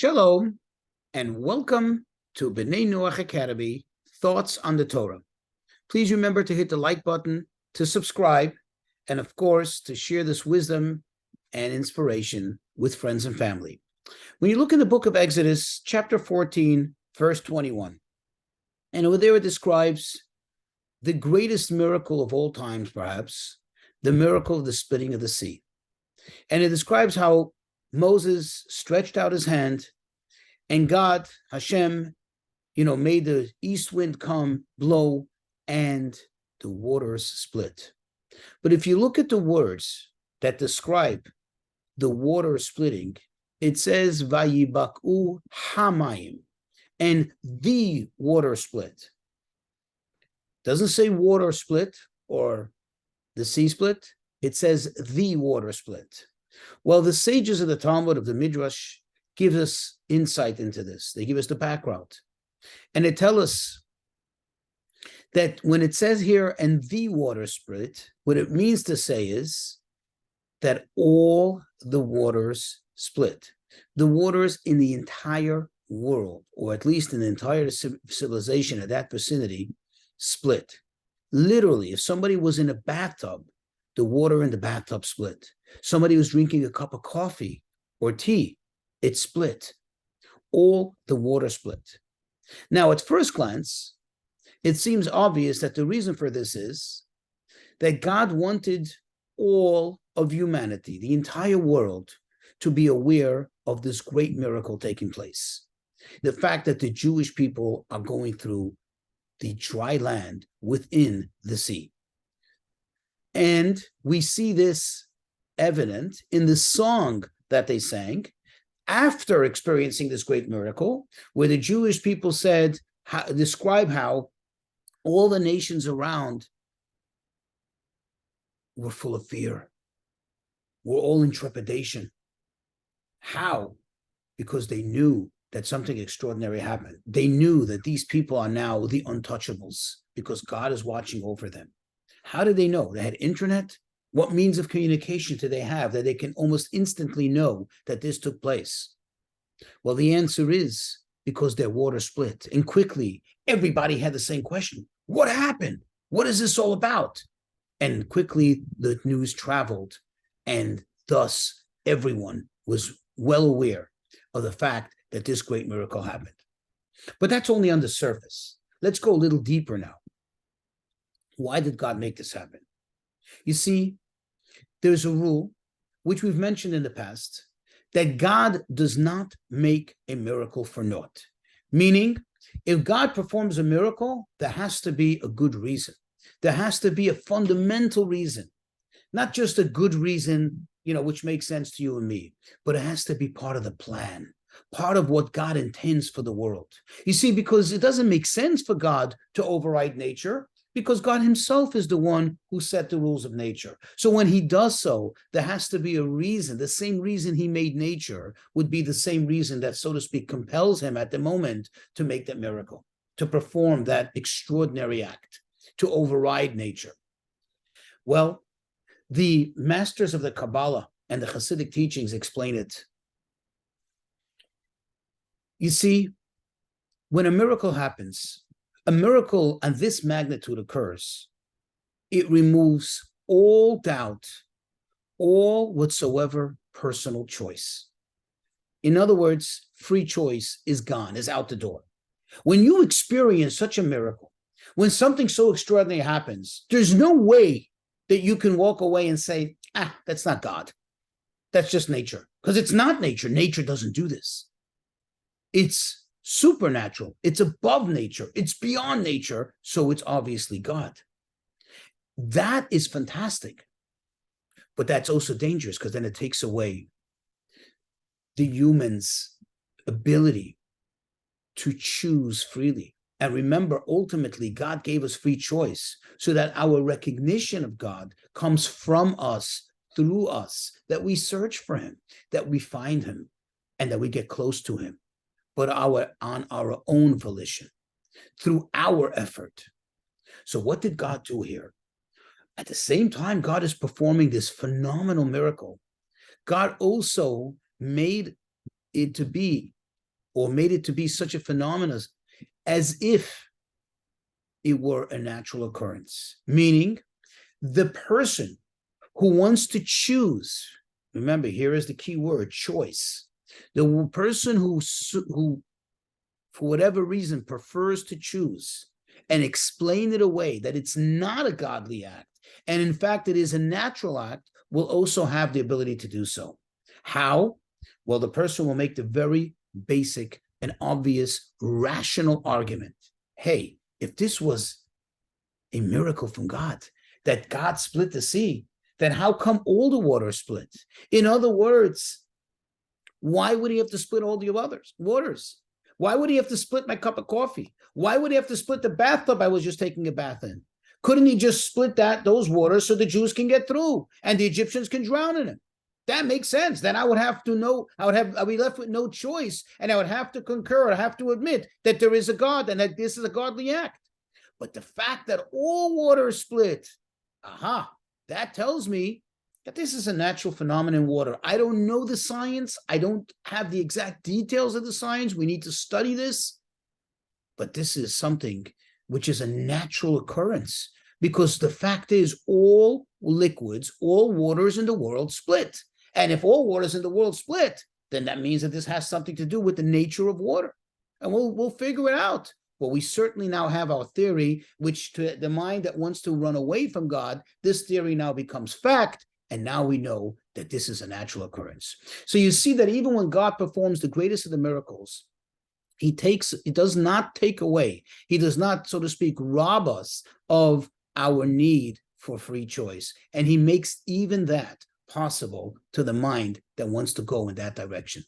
Shalom, and welcome to B'nai Noach Academy, Thoughts on the Torah. Please remember to hit the like button, to subscribe, and of course, to share this wisdom and inspiration with friends and family. When you look in the book of Exodus, chapter 14, verse 21, and over there it describes the greatest miracle of all times, perhaps, the miracle of the splitting of the sea. And it describes how Moses stretched out his hand and God, Hashem, made the east wind come, blow, and the waters split. But if you look at the words that describe the water splitting, it says, Vayibaku hamayim, and the water split. Doesn't say water split or the sea split. It says the water split. Well, the sages of the Talmud, of the Midrash, give us insight into this. They give us the background. And they tell us that when it says here, and the water split, what it means to say is that all the waters split. The waters in the entire world, or at least in the entire civilization of that vicinity, split. Literally, if somebody was in a bathtub, the water in the bathtub split. Somebody was drinking a cup of coffee or tea, it split. All the water split. Now, at first glance, it seems obvious that the reason for this is that God wanted all of humanity, the entire world, to be aware of this great miracle taking place. The fact that the Jewish people are going through the dry land within the sea. And we see this evident in the song that they sang after experiencing this great miracle, where the Jewish people describe how all the nations around were full of fear. We're all in trepidation. How? Because they knew that something extraordinary happened. They knew that these people are now the untouchables because God is watching over them. How did they know? They had internet? What means of communication do they have that they can almost instantly know that this took place? Well, the answer is because their water split. And quickly, everybody had the same question. What happened? What is this all about? And quickly, the news traveled. And thus, everyone was well aware of the fact that this great miracle happened. But that's only on the surface. Let's go a little deeper now. Why did God make this happen? You see, there's a rule, which we've mentioned in the past, that God does not make a miracle for naught. Meaning, if God performs a miracle, there has to be a good reason. There has to be a fundamental reason, not just a good reason, which makes sense to you and me, but it has to be part of the plan, part of what God intends for the world. You see, because it doesn't make sense for God to override nature, because God himself is the one who set the rules of nature. So when he does so, there has to be a reason. The same reason he made nature would be the same reason that, so to speak, compels him at the moment to make that miracle, to perform that extraordinary act, to override nature. Well, the masters of the Kabbalah and the Hasidic teachings explain it. You see, when a miracle happens, a miracle of this magnitude occurs, it removes all doubt, all whatsoever personal choice. In other words, free choice is gone, is out the door. When you experience such a miracle, when something so extraordinary happens, there's no way that you can walk away and say, that's not God. That's just nature. Because it's not nature. Nature doesn't do this. It's supernatural, it's above nature, it's beyond nature, so it's obviously God. That is fantastic, but that's also dangerous because then it takes away the human's ability to choose freely. And remember, ultimately, God gave us free choice so that our recognition of God comes from us, through us, that we search for him, that we find him, and that we get close to him. But on our own volition, through our effort. So what did God do here? At the same time, God is performing this phenomenal miracle. God also made it to be or made it to be such a phenomenon as if it were a natural occurrence. Meaning, the person who wants to choose, remember, here is the key word, choice. The person who for whatever reason, prefers to choose and explain it away that it's not a godly act, and in fact, it is a natural act, will also have the ability to do so. How? Well, the person will make the very basic and obvious rational argument. Hey, if this was a miracle from God, that God split the sea, then how come all the water split? In other words, why would he have to split all the waters? Why would he have to split my cup of coffee? Why would he have to split the bathtub I was just taking a bath in? Couldn't he just split those waters so the Jews can get through and the Egyptians can drown in it? That makes sense. Then I would be left with no choice, and I would have to concur, I have to admit that there is a God and that this is a godly act. But the fact that all water is split, that tells me that this is a natural phenomenon in water. I don't know the science. I don't have the exact details of the science. We need to study this. But this is something which is a natural occurrence, because the fact is all liquids, all waters in the world split. And if all waters in the world split, then that means that this has something to do with the nature of water. And we'll figure it out. Well, we certainly now have our theory, which to the mind that wants to run away from God, this theory now becomes fact. And now we know that this is a natural occurrence. So you see that even when God performs the greatest of the miracles, he does not take away, he does not, so to speak, rob us of our need for free choice. And he makes even that possible to the mind that wants to go in that direction.